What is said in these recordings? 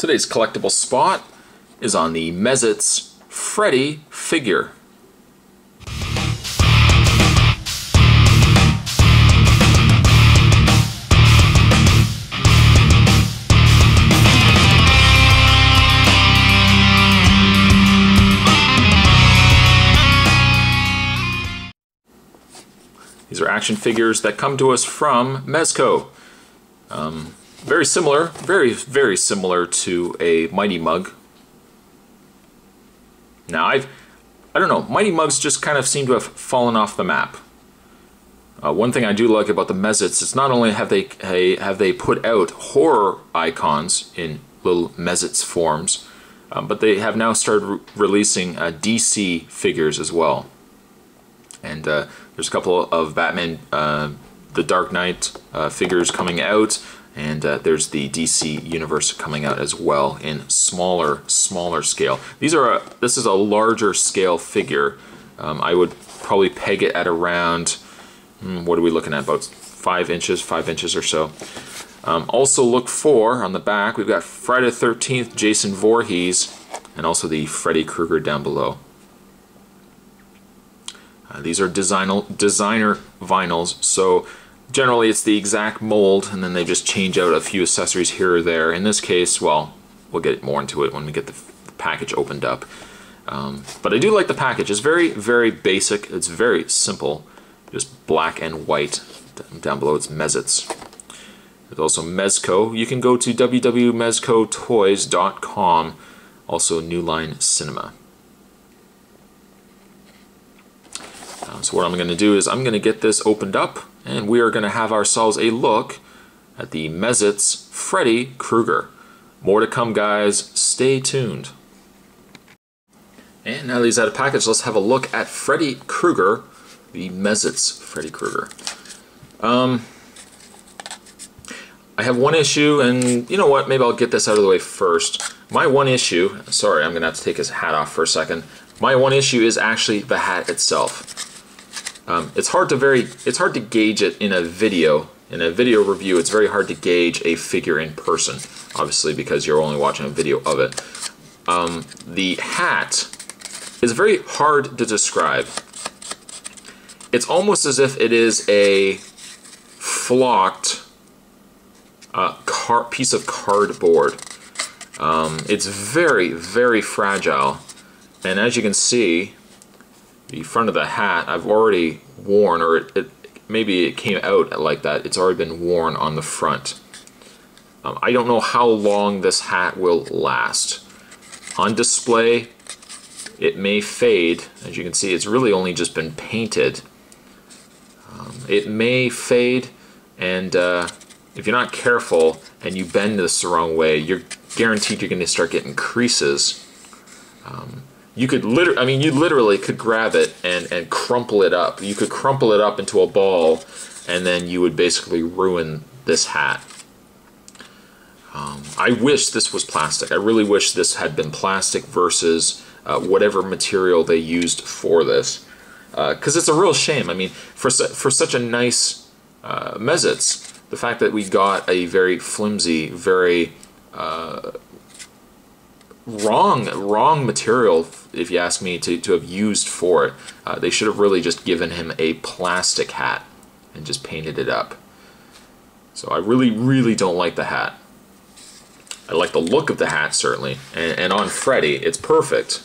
Today's collectible spot is on the Mez-Itz Freddy figure. These are action figures that come to us from Mezco. Very similar, very similar to a Mighty Mug. Now I don't know, Mighty Mugs just kind of seem to have fallen off the map. One thing I do like about the Mez-Itz is not only have they put out horror icons in little Mez-Itz forms, but they have now started releasing DC figures as well. And there's a couple of Batman, the Dark Knight figures coming out, and there's the DC Universe coming out as well in smaller scale. This is a larger scale figure. I would probably peg it at around, what are we looking at, about 5 inches or so. Also look for, on the back, we've got Friday the 13th, Jason Voorhees, and also the Freddy Krueger down below. These are designer vinyls, so generally it's the exact mold, and then they just change out a few accessories here or there. In this case, well, we'll get more into it when we get the package opened up. But I do like the package. It's very basic. It's very simple. Just black and white. Down below it's Mez-Itz. There's also Mezco. You can go to www.mezcotoys.com. Also New Line Cinema. So what I'm going to do is I'm going to get this opened up, and we are going to have ourselves a look at the Mez-Itz Freddy Krueger. More to come, guys. Stay tuned. And now that he's out of package, let's have a look at Freddy Krueger, the Mez-Itz Freddy Krueger. I have one issue, and you know what? Maybe I'll get this out of the way first. My one issue, sorry, I'm going to have to take his hat off for a second. My one issue is actually the hat itself. It's hard to gauge it in a video. In a video review, it's very hard to gauge a figure in person, obviously because you're only watching a video of it. The hat is very hard to describe. It's almost as if it is a flocked piece of cardboard. It's very fragile, and as you can see, the front of the hat I've already worn, or maybe it came out like that. It's already been worn on the front. I don't know how long this hat will last. On display, it may fade. As you can see, it's really only just been painted. It may fade, and if you're not careful and you bend this the wrong way, you're guaranteed you're going to start getting creases. You could you literally could grab it and crumple it up. You could crumple it up into a ball, and then you would basically ruin this hat. I wish this was plastic. I really wish this had been plastic versus whatever material they used for this, because it's a real shame. I mean, for such a nice Mez-Itz, the fact that we got a very flimsy, very wrong material, if you ask me, to have used for it. They should have really just given him a plastic hat and just painted it up. So I really don't like the hat. I like the look of the hat, certainly, and on Freddy it's perfect,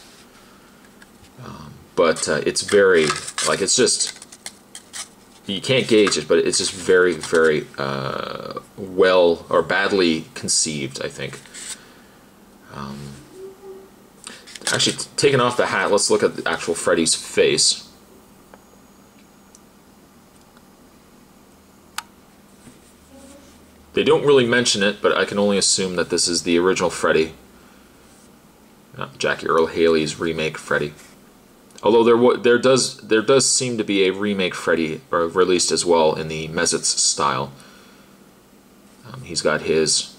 but it's very, like, it's just, you can't gauge it, but it's just very well or badly conceived, I think. Actually, taking off the hat, let's look at the actual Freddy's face. They don't really mention it, but I can only assume that this is the original Freddy. Jackie Earl Haley's remake Freddy. Although there does seem to be a remake Freddy released as well in the Mez-Itz style. He's got his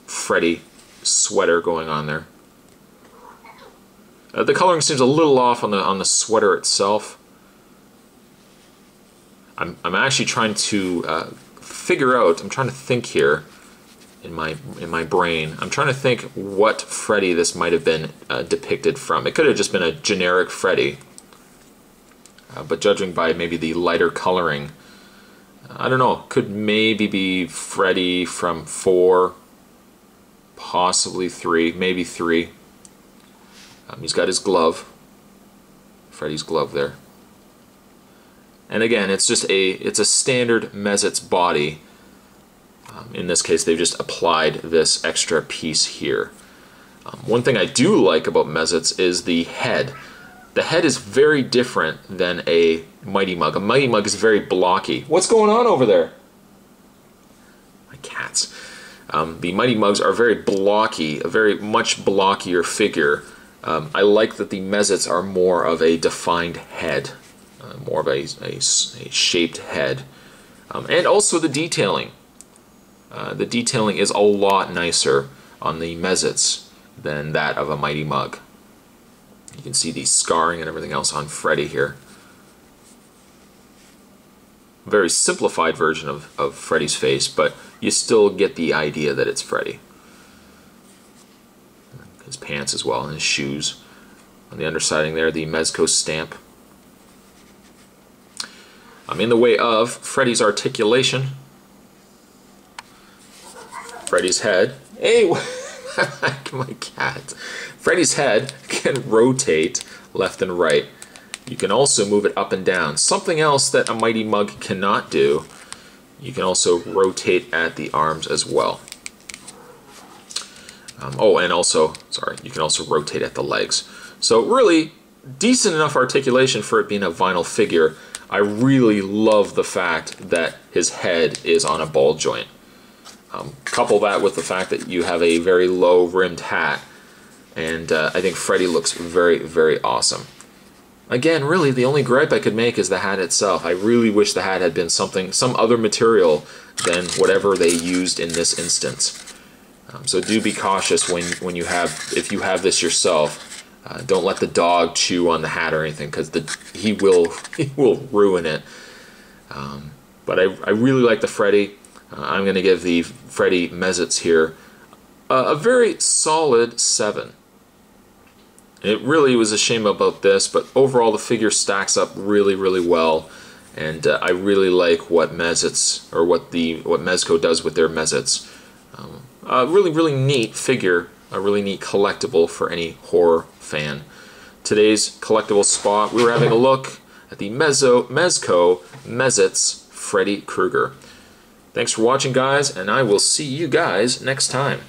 Freddy sweater going on there. The coloring seems a little off on the sweater itself. I'm actually trying to figure out, I'm trying to think here, in my brain. I'm trying to think what Freddy this might have been depicted from. It could have just been a generic Freddy, but judging by maybe the lighter coloring, I don't know. Could maybe be Freddy from 4, possibly 3, maybe 3. He's got his glove, Freddy's glove there. And again, it's a standard Mez-Itz body. In this case, they've just applied this extra piece here. One thing I do like about Mez-Itz is the head. The head is very different than a Mighty Mug. A Mighty Mug is very blocky. What's going on over there? My cats. The Mighty Mugs are very blocky, a very much blockier figure. I like that the Mez-Itz are more of a defined head, more of a shaped head. And also the detailing. The detailing is a lot nicer on the Mez-Itz than that of a Mighty Mug. You can see the scarring and everything else on Freddy here. Very simplified version of Freddy's face, but you still get the idea that it's Freddy. His pants as well, and his shoes. On the undersiding there, the Mezco stamp. In the way of Freddy's articulation. Freddy's head. Hey, my cat. Freddy's head can rotate left and right. You can also move it up and down. Something else that a Mighty Mug cannot do. You can also rotate at the arms as well. Oh, and also, sorry, you can also rotate at the legs. So really, decent enough articulation for it being a vinyl figure. I really love the fact that his head is on a ball joint. Couple that with the fact that you have a very low rimmed hat, and I think Freddy looks very, very awesome. Again, really, the only gripe I could make is the hat itself. I really wish the hat had been some other material than whatever they used in this instance. So do be cautious when you if you have this yourself. Don't let the dog chew on the hat or anything, because he will ruin it. But I really like the Freddy. I'm going to give the Freddy Mez-Itz here a very solid 7. It really was a shame about this, but overall the figure stacks up really, really well, and I really like what Mez-Itz, or what Mezco does with their Mez-Itz. A really, really neat figure, a really neat collectible for any horror fan. Today's collectible spot, we were having a look at the Mezco Mez-Itz Freddy Krueger. Thanks for watching, guys, and I will see you guys next time.